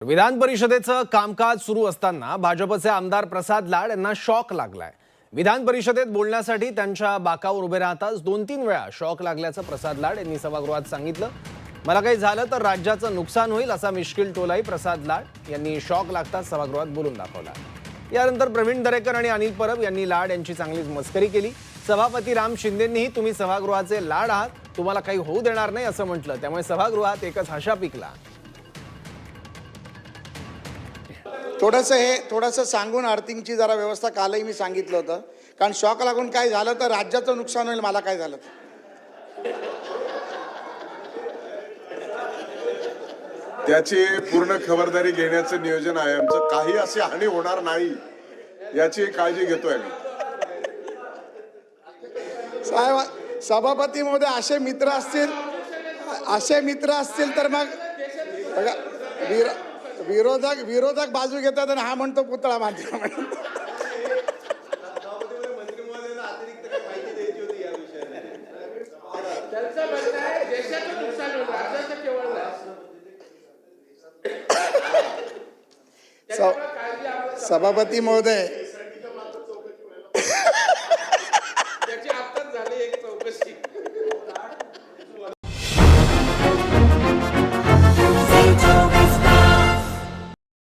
विधान परिषदेचं कामकाज सुरू असताना भाजपचे आमदार प्रसाद लाड यांना शॉक लागलाय। विधान परिषदेत बोलण्यासाठी त्यांच्या बाकावर उभे राहताच 2-3 वेळा शॉक लागल्याचं प्रसाद लाड यांनी सभागृहात सांगितलं। मला काही झालं तर राज्याचं नुकसान होईल असा मिश्किल टोलाही प्रसाद लाड यांनी शॉक लागताच सभागृहात बोलून दाखवला। यानंतर प्रवीण दरेकर आणि अनिल परब यांनी लाड यांची चांगलीच मस्करी केली। सभापती राम शिंदेंनीही तुम्ही सभागृहाचे लाड आहात, तुम्हाला काही होऊ देणार नाही असं म्हटलं। त्यामुळे सभागृहात एकच हशा पिकला। थोडंसं सांगून अर्थिंगची जरा व्यवस्था कालही मी सांगितलं होतं, कारण शॉक लागून काय झालं तर राज्याचं नुकसान होईल मला काय झालं त्याची पूर्ण खबरदारी घेण्याचं नियोजन आहे आमचं। काही अशी हानी होणार नाही याची काळजी घेतोय आम्ही। साहेब सभापती महोदय असे मित्र असतील तर मग बघा विरोधक बाजू घेतात आणि हा म्हणतो पुतळा मानतो। सभापती महोदय